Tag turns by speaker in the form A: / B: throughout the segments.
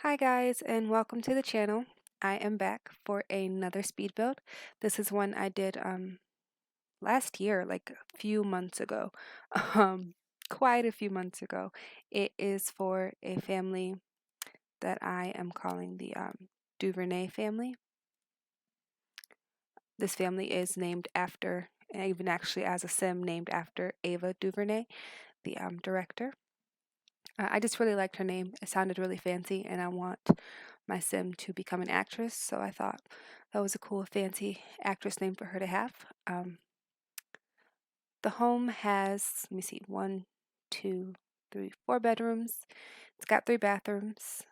A: Hi guys, and welcome to the channel. I am back for another speed build. This is one I did last year, like a few months ago. Um quite a few months ago. It is for a family that I am calling the Duvernay family. This family is named after, even actually as a sim, named after Ava DuVernay, the director. I just really liked her name. It sounded really fancy, and I want my sim to become an actress, so I thought that was a cool, fancy actress name for her to have. The home has, let me see, one, two, three, four bedrooms. It's got three bathrooms.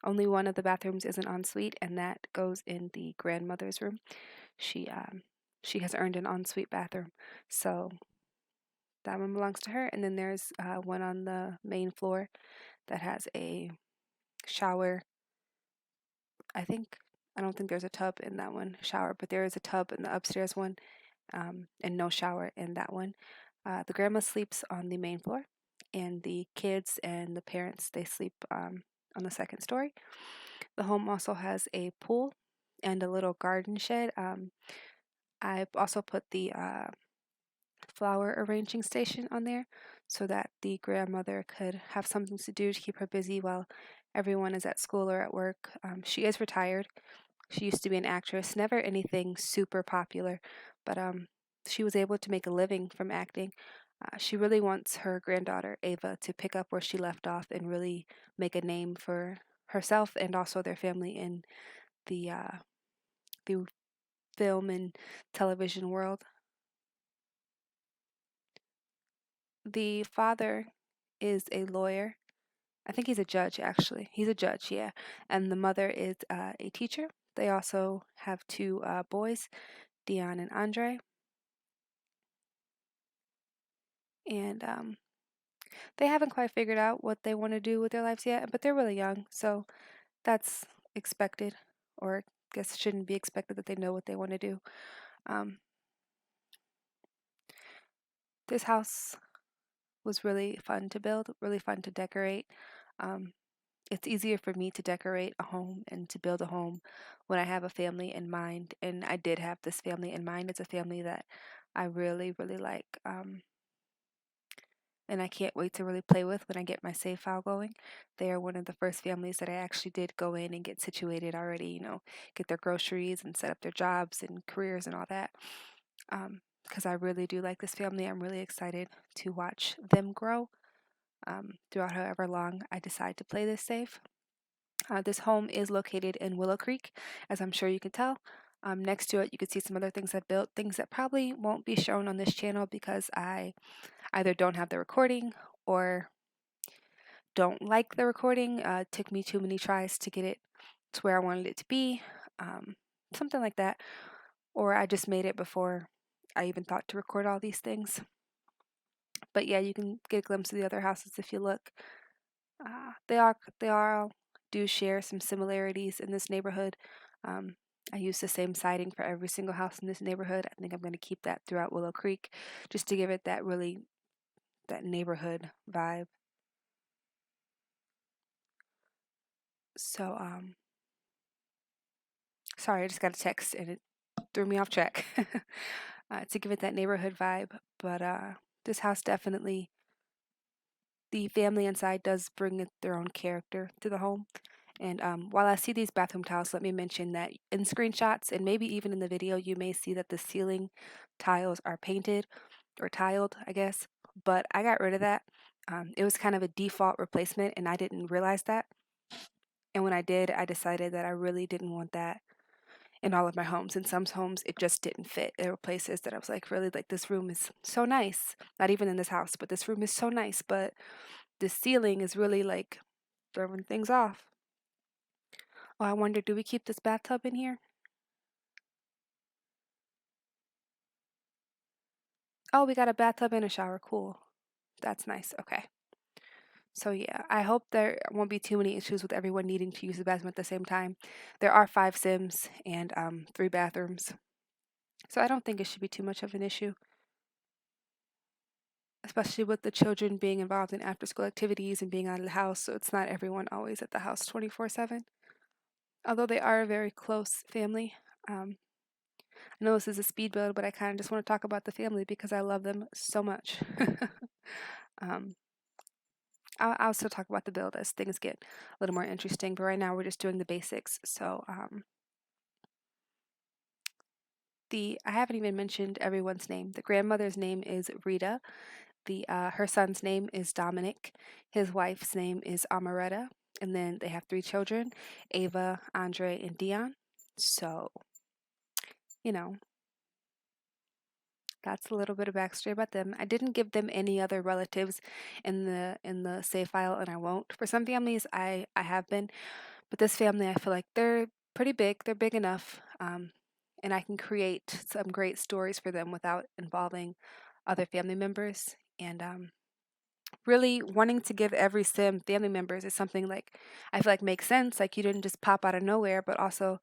A: Only one of the bathrooms is an ensuite, and that goes in the grandmother's room. She has earned an ensuite bathroom, so that one belongs to her. And then there's one on the main floor that has a shower. I don't think there's a tub in that one shower, but there is a tub in the upstairs one, and no shower in that one. The grandma sleeps on the main floor, and the kids and the parents, they sleep on the second story. The home also has a pool and a little garden shed. I've also put the flower arranging station on there so that the grandmother could have something to do to keep her busy while everyone is at school or at work. She is retired. She used to be an actress, never anything super popular, but she was able to make a living from acting. She really wants her granddaughter, Ava, to pick up where she left off and really make a name for herself and also their family in the film and television world. The father is a lawyer. I think he's a judge, actually. He's a judge, yeah. And the mother is a teacher. They also have two boys, Dion and Andre. And they haven't quite figured out what they want to do with their lives yet, but they're really young, so that's expected, or I guess shouldn't be expected that they know what they want to do. Um, this house was really fun to build, really fun to decorate. Um, it's easier for me to decorate a home and to build a home when I have a family in mind, and I did have this family in mind. It's a family that I really, really like. And I can't wait to really play with when I get my save file going. They are one of the first families that I actually did go in and get situated already, get their groceries and set up their jobs and careers and all that. Because I really do like this family. I'm really excited to watch them grow throughout however long I decide to play this save. This home is located in Willow Creek, as I'm sure you can tell. Next to it, you can see some other things I've built, things that probably won't be shown on this channel because I either don't have the recording or don't like the recording. It took me too many tries to get it to where I wanted it to be, something like that. Or I just made it before I even thought to record all these things. But yeah, you can get a glimpse of the other houses if you look. They all do share some similarities in this neighborhood. I use the same siding for every single house in this neighborhood. I think I'm going to keep that throughout Willow Creek, just to give it that neighborhood vibe. So, sorry, I just got a text and it threw me off track. To give it that neighborhood vibe, but this house definitely, the family inside does bring their own character to the home. And while I see these bathroom tiles, let me mention that in screenshots and maybe even in the video, you may see that the ceiling tiles are painted or tiled, I guess. But I got rid of that. It was kind of a default replacement, and I didn't realize that. And when I did, I decided that I really didn't want that in all of my homes. In some homes, it just didn't fit. There were places that I was like, really, like, this room is so nice. Not even in this house, but this room is so nice. But the ceiling is really like throwing things off. Oh, I wonder, do we keep this bathtub in here? Oh, we got a bathtub and a shower. Cool. That's nice. Okay. So yeah, I hope there won't be too many issues with everyone needing to use the bathroom at the same time. There are 5 Sims and 3 bathrooms. So I don't think it should be too much of an issue. especially with the children being involved in after school activities and being out of the house, so it's not everyone always at the house 24/7. Although they are a very close family. Um, I know this is a speed build, but I kind of just want to talk about the family because I love them so much. um, I'll still talk about the build as things get a little more interesting, but right now we're just doing the basics. So I haven't even mentioned everyone's name. The grandmother's name is Rita. Her son's name is Dominic. His wife's name is Amaretta. And then they have three children, Ava, Andre, and Dion. So, you know, that's a little bit of backstory about them. I didn't give them any other relatives in the save file, and I won't. For some families, I have been, but this family, I feel like they're pretty big. They're big enough, and I can create some great stories for them without involving other family members. And really wanting to give every sim family members is something like I feel like makes sense. Like you didn't just pop out of nowhere, but also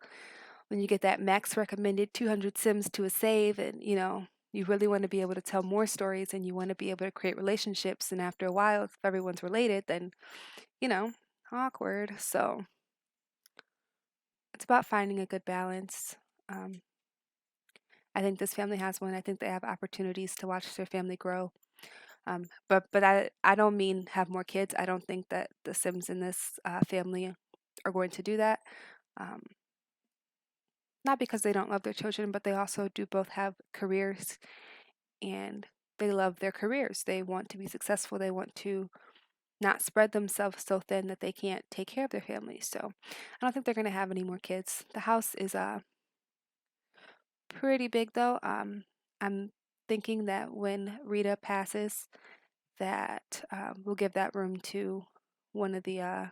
A: when you get that max recommended 200 sims to a save, and you really want to be able to tell more stories and you want to be able to create relationships. And after a while, if everyone's related, then you know awkward. So it's about finding a good balance. Um, I think this family has one. I think they have opportunities to watch their family grow. But I don't mean have more kids. I don't think that the Sims in this family are going to do that. Um, Not because they don't love their children, but they also do both have careers and they love their careers. They want to be successful. They want to not spread themselves so thin that they can't take care of their families. So I don't think they're going to have any more kids. The house is pretty big though. I'm thinking that when Rita passes, that we'll give that room to one of the uh,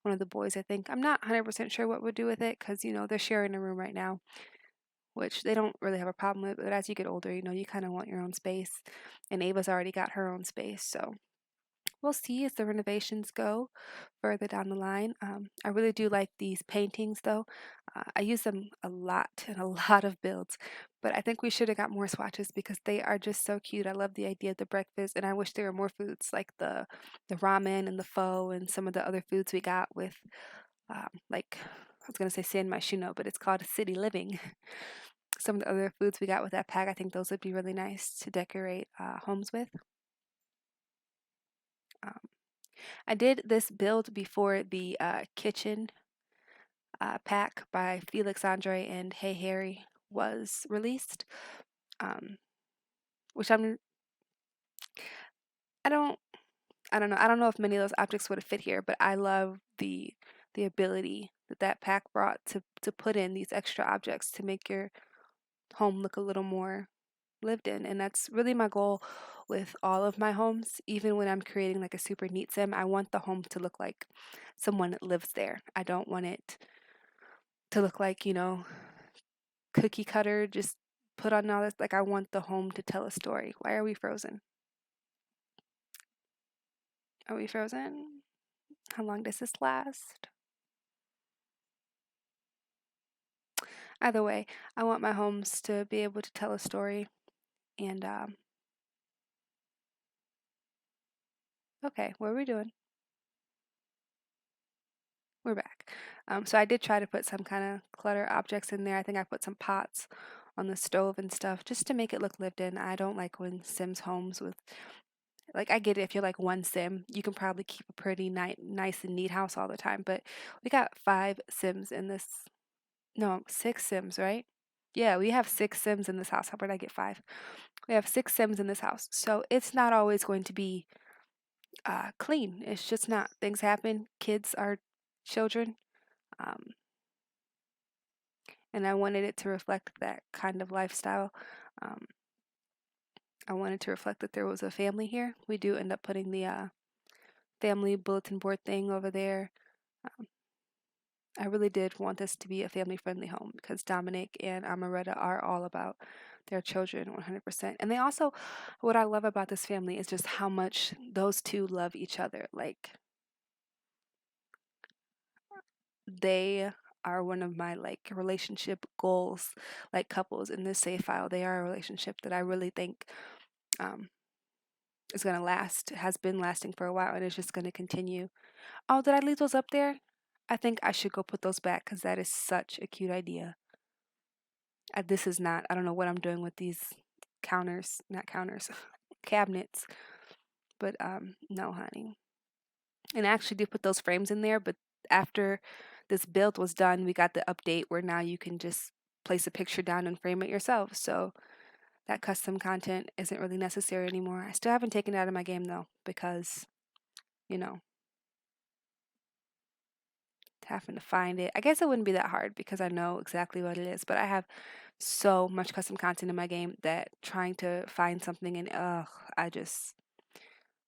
A: one of the boys. I think I'm not 100% sure what we'll do with it because they're sharing a room right now, which they don't really have a problem with. But as you get older, you kind of want your own space, and Ava's already got her own space, so we'll see as the renovations go further down the line. I really do like these paintings though. I use them a lot in a lot of builds, but I think we should have got more swatches because they are just so cute. I love the idea of the breakfast, and I wish there were more foods like the ramen and the pho and some of the other foods we got with, like I was gonna say San Myshuno, but it's called City Living. Some of the other foods we got with that pack, I think those would be really nice to decorate homes with. Um, I did this build before the kitchen pack by Felix Andre and Hey Harry was released, um, which I don't I don't know if many of those objects would have fit here, but I love the ability that that pack brought to put in these extra objects to make your home look a little more lived in. And that's really my goal with all of my homes. Even when I'm creating like a super neat sim, I want the home to look like someone lives there. I don't want it to look like, cookie cutter, just put on all this. Like, I want the home to tell a story. Why are we frozen? Are we frozen? How long does this last? Either way, I want my homes to be able to tell a story. And, okay, what are we doing? We're back. So I did try to put some kind of clutter objects in there. I think I put some pots on the stove and stuff just to make it look lived in. I don't like when Sims homes with, like, I get it if you're like one Sim, you can probably keep a pretty nice and neat house all the time. But we got 5 Sims in this. No, 6 Sims, right? Yeah, we have 6 Sims in this house. How about I get 5? We have 6 Sims in this house. So it's not always going to be clean. It's just not. Things happen. Kids are children. Um, and I wanted it to reflect that kind of lifestyle. Um, I wanted to reflect that there was a family here. We do end up putting the family bulletin board thing over there. Um, I really did want this to be a family friendly home because Dominic and Amaretta are all about their children 100%. And they also, what I love about this family is just how much those two love each other. Like, they are one of my like relationship goals, like couples in this save file. They are a relationship that I really think um, is going to last, has been lasting for a while, and it's just going to continue. Oh, did I leave those up there? I think I should go put those back because that is such a cute idea. This is not, I don't know what I'm doing with these counters, not counters, cabinets, but no, honey. And I actually did put those frames in there, but after this build was done, we got the update where now you can just place a picture down and frame it yourself. So that custom content isn't really necessary anymore. I still haven't taken it out of my game though, because, you know, having to find it. I guess it wouldn't be that hard because I know exactly what it is, but I have so much custom content in my game that trying to find something and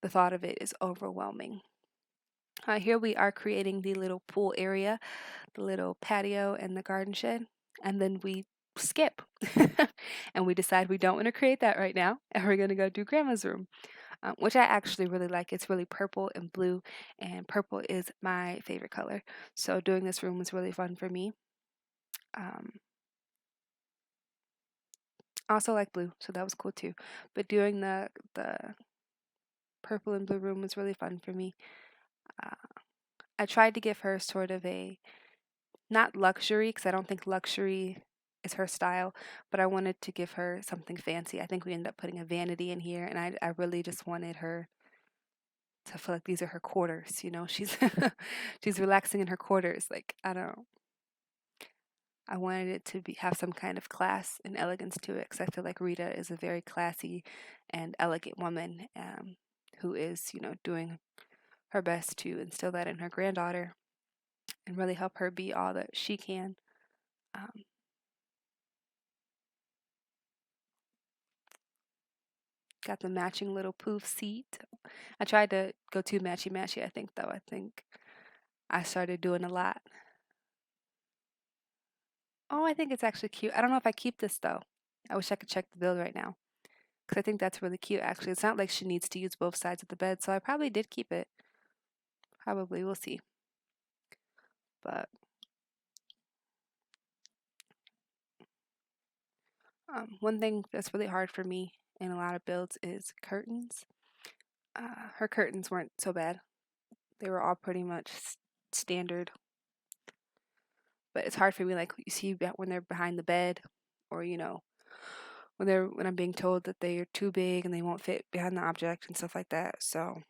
A: the thought of it is overwhelming. Here we are creating the little pool area, the little patio, and the garden shed, and then we skip and we decide we don't want to create that right now, and we're going to go do grandma's room, which I actually really like. It's really purple and blue, and purple is my favorite color. So doing this room was really fun for me. I also like blue, so that was cool too. But doing the purple and blue room was really fun for me. Uh, I tried to give her sort of a, not luxury, because I don't think luxury is her style, but I wanted to give her something fancy. I think we ended up putting a vanity in here, and I really just wanted her to feel like these are her quarters. You know, she's she's relaxing in her quarters. Like, I don't know. I wanted it to have some kind of class and elegance to it, because I feel like Rita is a very classy and elegant woman, who is, doing her best to instill that in her granddaughter and really help her be all that she can. Um, got the matching little poof seat. I tried to go too matchy matchy, I think, though. I think I started doing a lot. Oh, I think it's actually cute. I don't know if I keep this, though. I wish I could check the build right now, because I think that's really cute, actually. It's not like she needs to use both sides of the bed, so I probably did keep it. Probably, we'll see. But one thing that's really hard for me in a lot of builds is curtains. Her curtains weren't so bad. They were all pretty much standard. But it's hard for me, like you see when they're behind the bed, or when I'm being told that they are too big and they won't fit behind the object and stuff like that. So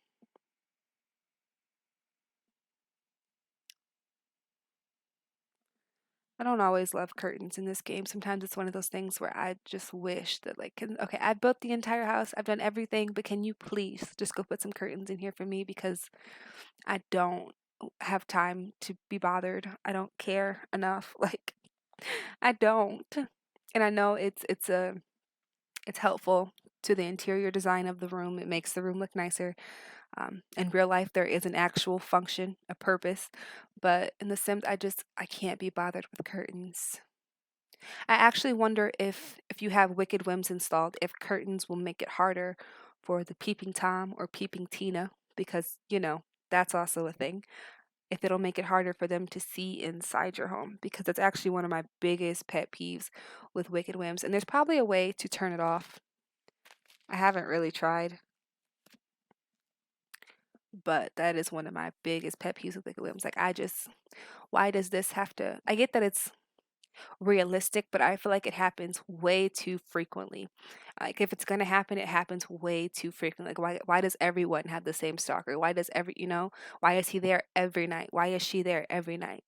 A: I don't always love curtains in this game. Sometimes it's one of those things where I just wish that, like, okay, I built the entire house, I've done everything, but can you please just go put some curtains in here for me, because I don't have time to be bothered. I don't care enough. Like, I don't. And I know it's helpful to the interior design of the room. It makes the room look nicer. In real life, there is an actual function, a purpose, but in The Sims, I can't be bothered with curtains. I actually wonder if you have Wicked Whims installed, if curtains will make it harder for the peeping Tom or peeping Tina, because that's also a thing. If it'll make it harder for them to see inside your home, because it's actually one of my biggest pet peeves with Wicked Whims, and there's probably a way to turn it off. I haven't really tried, but that is one of my biggest pet peeves with Wicked Whims. Like, why does this have to? I get that it's realistic, but I feel like it happens way too frequently. Like, if it's gonna happen, it happens way too frequently. Like, why does everyone have the same stalker? Why does why is he there every night? Why is she there every night?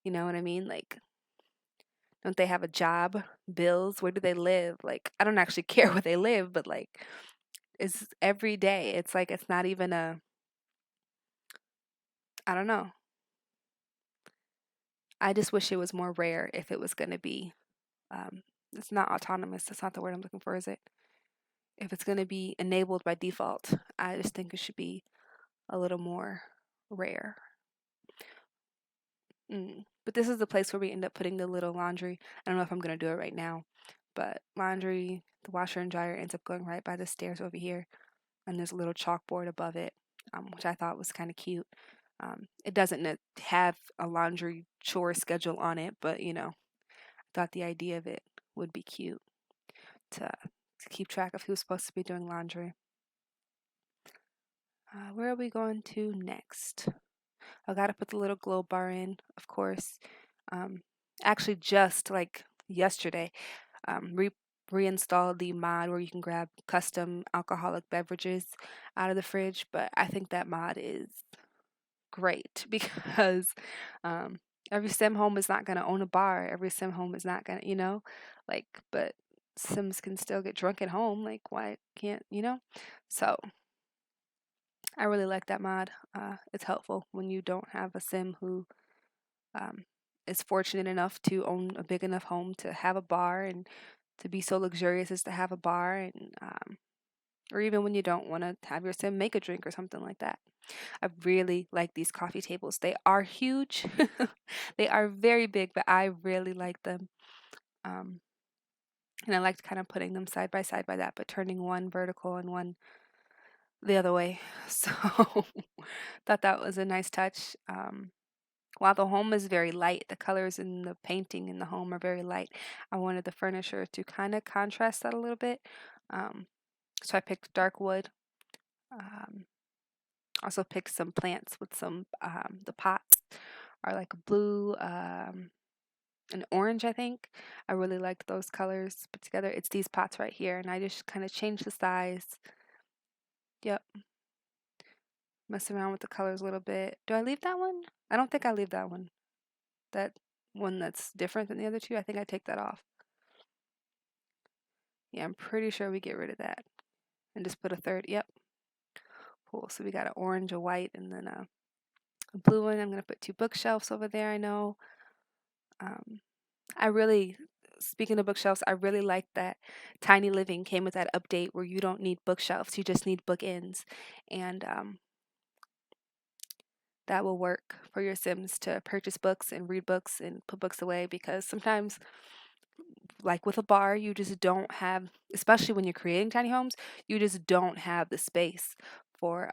A: You know what I mean? Like, don't they have a job, bills? Where do they live? Like, I don't actually care where they live, but like, it's every day. It's like it's not even I don't know. I just wish it was more rare if it was gonna be. It's not autonomous. That's not the word I'm looking for, is it? If it's gonna be enabled by default, I just think it should be a little more rare. But this is the place where we end up putting the little laundry. I don't know if I'm gonna do it right now, but laundry, the washer and dryer ends up going right by the stairs over here, and there's a little chalkboard above it, which I thought was kind of cute. It doesn't have a laundry chore schedule on it, but I thought the idea of it would be cute to keep track of who's supposed to be doing laundry. Where are we going to next? I gotta put the little glow bar in, of course. Um, Actually, just like yesterday, reinstalled the mod where you can grab custom alcoholic beverages out of the fridge. But I think that mod is great because um, every sim home is not gonna own a bar. Every sim home is not gonna, like, but Sims can still get drunk at home. Like, why can't, So I really like that mod. It's helpful when you don't have a sim who um, is fortunate enough to own a big enough home to have a bar and to be so luxurious as to have a bar, and or even when you don't want to have your sim make a drink or something like that. I really like these coffee tables. They are huge. They are very big, but I really like them. Um, and I liked kind of putting them side by side by that, but turning one vertical and one the other way. So thought that was a nice touch. While the home is very light, the colors in the painting in the home are very light. I wanted the furniture to kind of contrast that a little bit. Um, so I picked dark wood. Um, Also picked some plants with some, the pots are like blue, and orange, I think. I really liked those colors put together. It's these pots right here, and I just kind of changed the size. Yep, mess around with the colors a little bit. Do I leave that one? I don't think I leave that one. That one that's different than the other two, I think I take that off. Yeah, I'm pretty sure we get rid of that and just put a third. Yep, cool. So we got an orange, a white, and then a blue one. I'm gonna put two bookshelves over there. I know. Um, I really, Speaking of bookshelves, I really like that Tiny Living came with that update where you don't need bookshelves, you just need bookends, and that will work for your Sims to purchase books and read books and put books away, because sometimes, like with a bar, you just don't have, especially when you're creating tiny homes, you just don't have the space for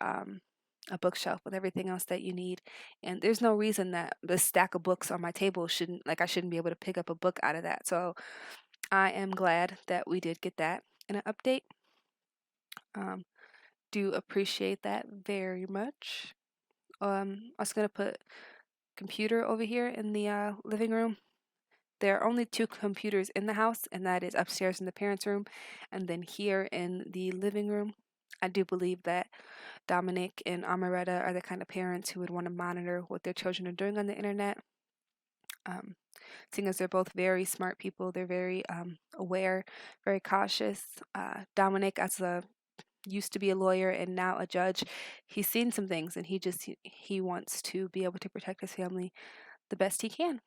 A: a bookshelf with everything else that you need. And there's no reason that the stack of books on my table I shouldn't be able to pick up a book out of that. So I am glad that we did get that in an update. Um, do appreciate that very much. I was gonna put computer over here in the living room. There are only two computers in the house, and that is upstairs in the parents' room, and then here in the living room. I do believe that Dominic and Amaretta are the kind of parents who would want to monitor what their children are doing on the internet. Um, Seeing as they're both very smart people, they're very aware, very cautious. Dominic, as a used to be a lawyer and now a judge, he's seen some things, and he wants to be able to protect his family the best he can.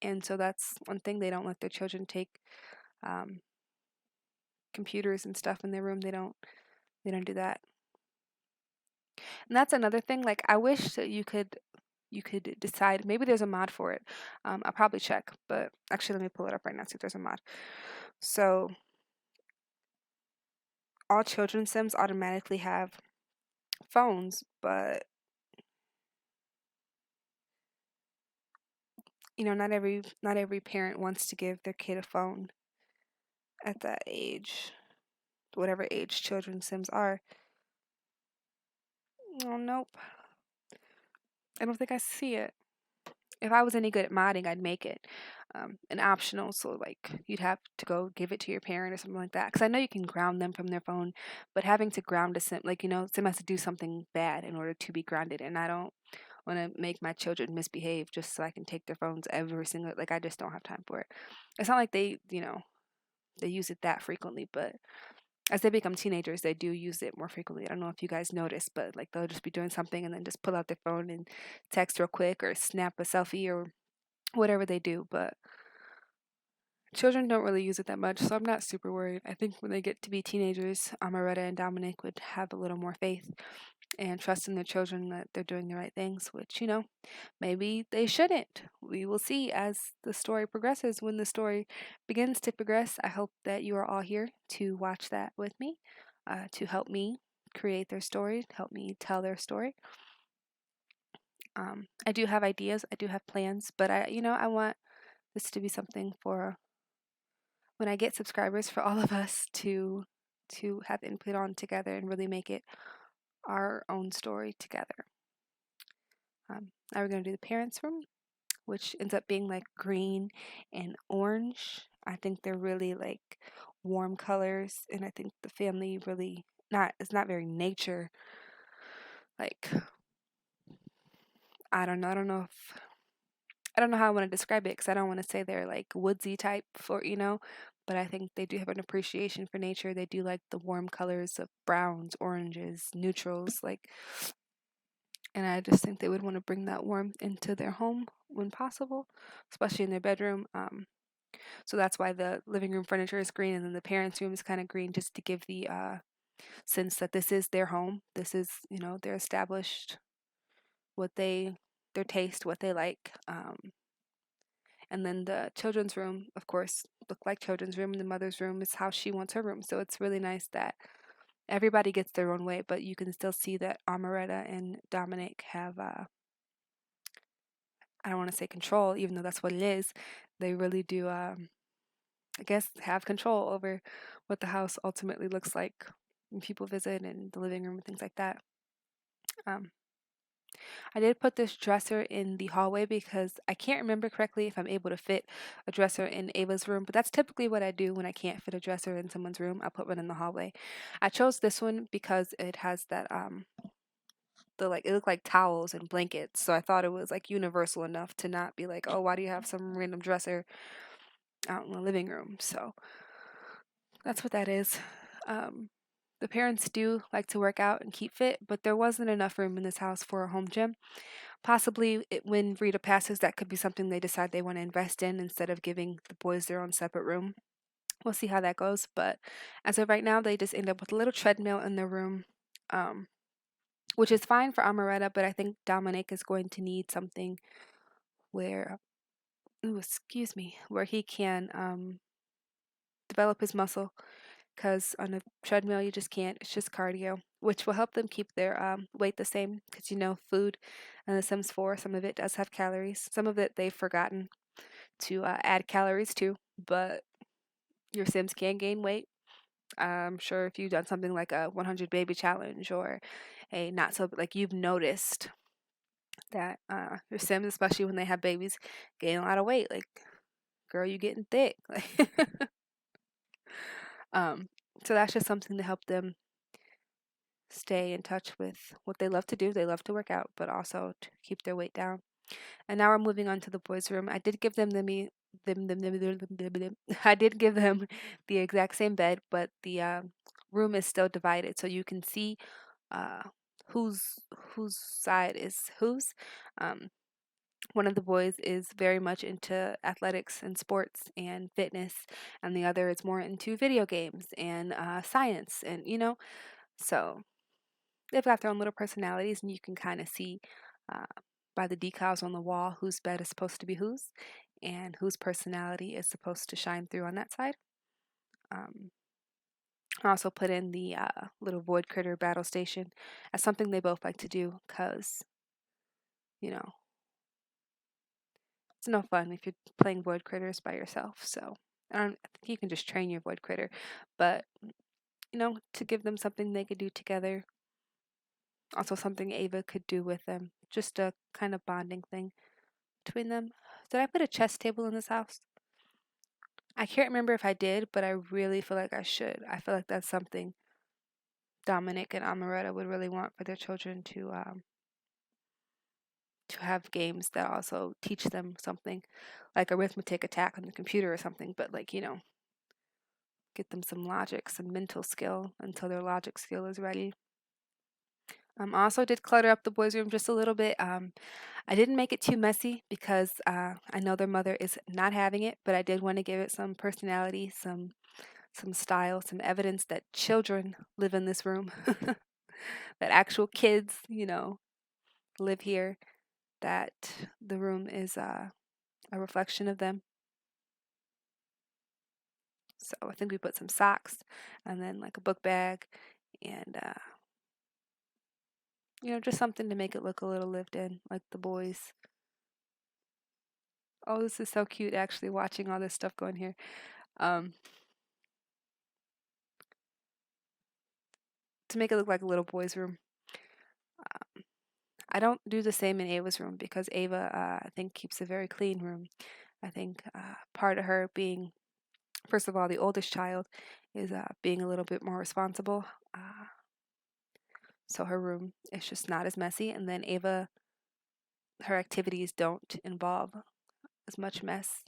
A: And so that's one thing. They don't let their children take um, computers and stuff in their room. They don't do that. And that's another thing. Like, I wish that you could decide. Maybe there's a mod for it. I'll probably check, but actually, let me pull it up right now, see if there's a mod. So all children's Sims automatically have phones, but not every parent wants to give their kid a phone at that age, whatever age children's Sims are. Oh, nope. I don't think I see it. If I was any good at modding, I'd make it an optional. So, like, you'd have to go give it to your parent or something like that. Because I know you can ground them from their phone, but having to ground a Sim, like, Sim has to do something bad in order to be grounded. And I don't want to make my children misbehave just so I can take their phones every single, like, I just don't have time for it. It's not like they use it that frequently, but as they become teenagers, they do use it more frequently. I don't know if you guys notice, but like they'll just be doing something and then just pull out their phone and text real quick or snap a selfie or whatever they do. But children don't really use it that much, so I'm not super worried. I think when they get to be teenagers, Amaretta and Dominic would have a little more faith and trust in their children that they're doing the right things, which, maybe they shouldn't. We will see as the story progresses. When the story begins to progress, I hope that you are all here to watch that with me, to help me create their story, help me tell their story. I do have ideas, I do have plans, but I want this to be something for when I get subscribers, for all of us to have input on together and really make it our own story together. Now we're going to do the parents' room, which ends up being like green and orange. I think they're really like warm colors, and I think the family really it's not very nature like I don't know if I don't know how I want to describe it because I don't want to say they're like woodsy type but I think they do have an appreciation for nature. They do like the warm colors of browns, oranges, neutrals, and I just think they would want to bring that warmth into their home when possible, especially in their bedroom. So that's why the living room furniture is green, and then the parents' room is kind of green, just to give the sense that this is their home. This is, their established what their taste, what they like. And then the children's room, of course, look like children's room, and the mother's room is how she wants her room. So it's really nice that everybody gets their own way, but you can still see that Amaretta and Dominic have, I don't want to say control, even though that's what it is. They really do, I guess, have control over what the house ultimately looks like when people visit and the living room and things like that. Um, I did put this dresser in the hallway because I can't remember correctly if I'm able to fit a dresser in Ava's room, but that's typically what I do when I can't fit a dresser in someone's room. I put one in the hallway. I chose this one because it has that it looked like towels and blankets, so I thought it was like universal enough to not be like, oh, why do you have some random dresser out in the living room? So that's what that is. The parents do like to work out and keep fit, but there wasn't enough room in this house for a home gym. Possibly when Rita passes, that could be something they decide they want to invest in instead of giving the boys their own separate room. We'll see how that goes, but as of right now, they just end up with a little treadmill in their room, um, which is fine for Amaretta, but I think Dominic is going to need something where, where he can develop his muscle, because on a treadmill you just can't. It's just cardio, which will help them keep their weight the same, because food in The Sims 4, some of it does have calories. Some of it they've forgotten to add calories to, but your Sims can gain weight. I'm sure if you've done something like a 100 baby challenge or a not so, like, you've noticed that your Sims, especially when they have babies, gain a lot of weight. Like, girl, you getting thick. um, so that's just something to help them stay in touch with what they love to do. They love to work out, but also to keep their weight down. And now we're moving on to the boys' room. I did give them I did give them the exact same bed, but the room is still divided, so you can see uh, whose whose side is whose. Um, one of the boys is very much into athletics and sports and fitness, and the other is more into video games and science, and so they've got their own little personalities, and you can kind of see uh, by the decals on the wall whose bed is supposed to be whose and whose personality is supposed to shine through on that side. Um, I also put in the little void critter battle station as something they both like to do because, you know, it's no fun if you're playing void critters by yourself. So I think you can just train your void critter, but to give them something they could do together. Also something Ava could do with them. Just a kind of bonding thing between them. Did I put a chess table in this house? I can't remember if I did, but I really feel like I should. I feel like that's something Dominic and Amaretta would really want for their children to have games that also teach them something, like arithmetic attack on the computer or something, but get them some logic, some mental skill until their logic skill is ready. I also did clutter up the boys' room just a little bit. I didn't make it too messy because I know their mother is not having it, but I did want to give it some personality, some style, some evidence that children live in this room, that actual kids, live here, that the room is a reflection of them. So I think we put some socks and then like a book bag and just something to make it look a little lived in, like the boys. Oh, this is so cute actually watching all this stuff going here. To make it look like a little boy's room. I don't do the same in Ava's room because Ava, I think, keeps a very clean room. I think part of her being, first of all, the oldest child, is being a little bit more responsible. So her room is just not as messy. And then Ava, her activities don't involve as much mess.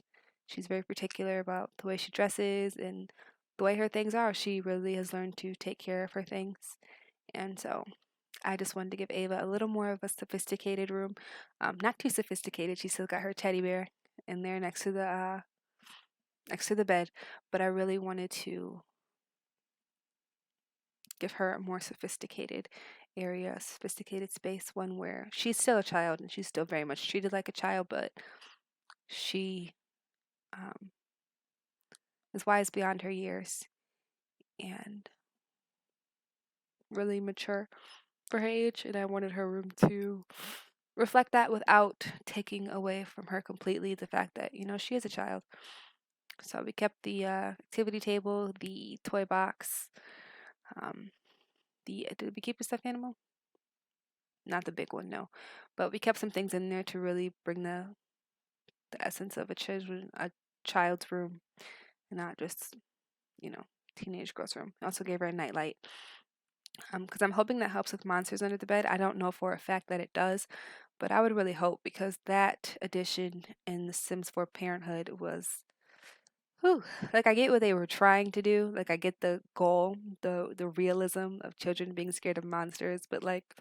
A: She's very particular about the way she dresses and the way her things are. She really has learned to take care of her things. And so I just wanted to give Ava a little more of a sophisticated room. Not too sophisticated. She still got her teddy bear in there next to the bed, but I really wanted to give her a more sophisticated area, a sophisticated space, one where she's still a child and she's still very much treated like a child, but she um, is wise beyond her years and really mature for her age. And I wanted her room to reflect that without taking away from her completely the fact that, she is a child. So we kept the activity table, the toy box, did we keep a stuffed animal? Not the big one, no. But we kept some things in there to really bring the essence of a child's room, and not just, you know, teenage girl's room. I also gave her a nightlight. Because I'm hoping that helps with monsters under the bed. I don't know for a fact that it does, but I would really hope, because that addition in The Sims 4 Parenthood was, whew, like, I get what they were trying to do. Like, I get the goal, the realism of children being scared of monsters, but like,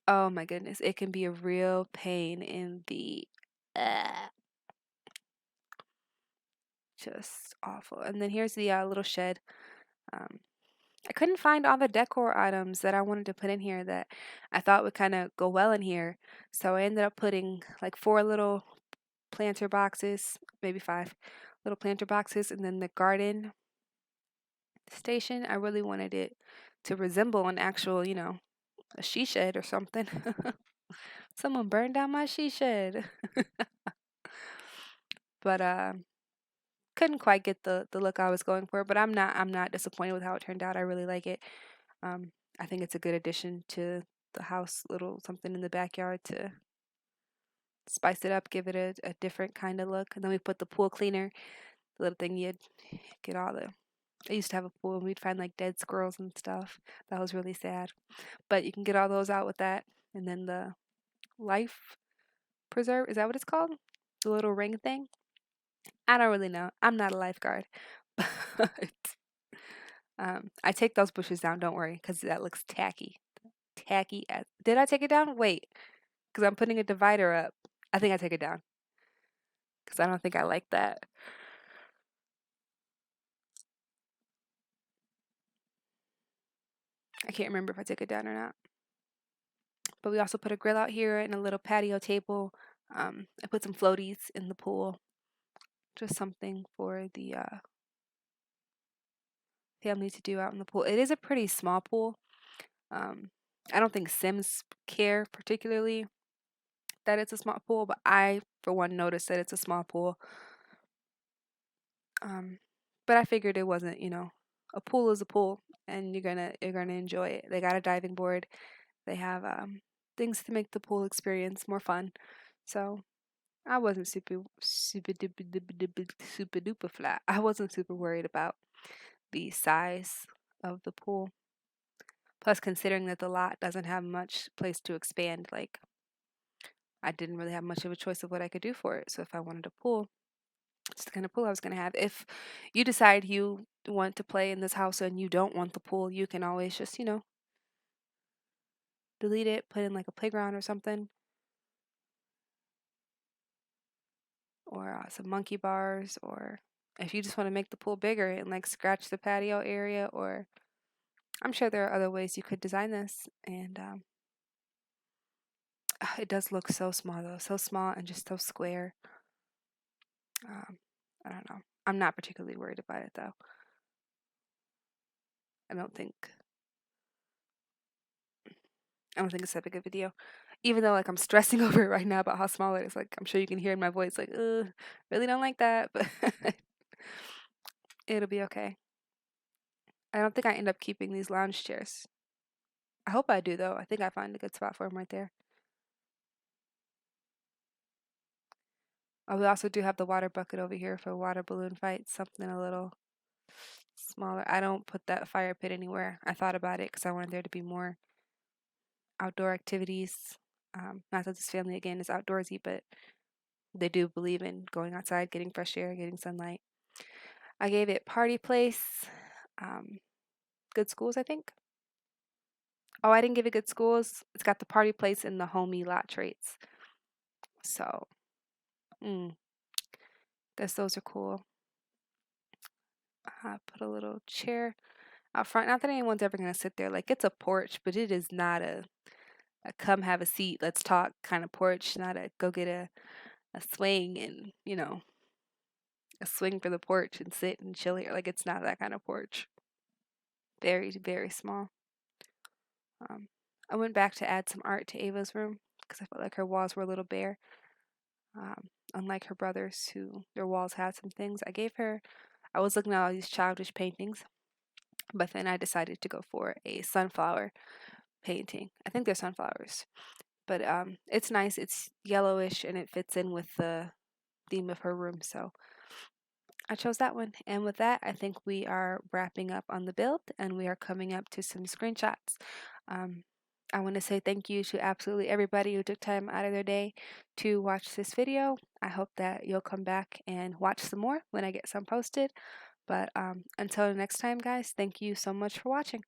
A: oh my goodness, it can be a real pain in the uh, just awful. And then here's the little shed. Um, I couldn't find all the decor items that I wanted to put in here that I thought would kind of go well in here. So I ended up putting like 4 little planter boxes, maybe 5 little planter boxes, and then the garden station. I really wanted it to resemble an actual, a she shed or something. Someone burned down my she shed. But couldn't quite get the look I was going for, but I'm not disappointed with how it turned out. I really like it. I think it's a good addition to the house, little something in the backyard to spice it up, give it a different kind of look. And then we put the pool cleaner, the little thing you'd get all the. I used to have a pool and we'd find like dead squirrels and stuff. That was really sad. But you can get all those out with that. And then the life preserve, is that what it's called? The little ring thing? I don't really know. I'm not a lifeguard. But I take those bushes down, don't worry, because that looks tacky. Tacky as. Did I take it down? Wait, because I'm putting a divider up. I think I take it down because I don't think I like that. I can't remember if I took it down or not. But we also put a grill out here and a little patio table. I put some floaties in the pool. Just something for the family to do out in the pool. It is a pretty small pool. I don't think Sims care particularly that it's a small pool, but I, for one, noticed that it's a small pool. But I figured it wasn't, a pool is a pool, and you're gonna enjoy it. They got a diving board. They have things to make the pool experience more fun. So I wasn't super duper flat. I wasn't super worried about the size of the pool. Plus, considering that the lot doesn't have much place to expand, like, I didn't really have much of a choice of what I could do for it. So if I wanted a pool, it's the kind of pool I was going to have. If you decide you want to play in this house and you don't want the pool, you can always just, delete it, put in like a playground or something, or some monkey bars, or if you just want to make the pool bigger and like scratch the patio area, or I'm sure there are other ways you could design this. And it does look so small though, so small and just so square. I don't know. I'm not particularly worried about it though. I don't think it's that big of a deal. Even though like I'm stressing over it right now about how small it is. Like I'm sure you can hear in my voice like, really don't like that, but it'll be okay. I don't think I end up keeping these lounge chairs. I hope I do though. I think I find a good spot for him right there. Oh, we also do have the water bucket over here for water balloon fights, something a little smaller. I don't put that fire pit anywhere. I thought about it because I wanted there to be more outdoor activities. Not that this family, again, is outdoorsy, but they do believe in going outside, getting fresh air, getting sunlight. I gave it party place, um, good schools, I think. Oh, I didn't give it good schools. It's got the party place and the homey lot traits. So, mm, guess those are cool. Put a little chair out front. Not that anyone's ever going to sit there. Like, it's a porch, but it is not a come have a seat, let's talk kind of porch, not a go get a swing and, a swing for the porch and sit and chill here. Like, it's not that kind of porch. Very, very small. I went back to add some art to Ava's room because I felt like her walls were a little bare. Unlike her brothers, who their walls had some things. I was looking at all these childish paintings, but then I decided to go for a sunflower painting. I think they're sunflowers, but it's nice. It's yellowish and it fits in with the theme of her room, so I chose that one. And with that, I think we are wrapping up on the build and we are coming up to some screenshots. I want to say thank you to absolutely everybody who took time out of their day to watch this video. I hope that you'll come back and watch some more when I get some posted. But until next time, guys, thank you so much for watching.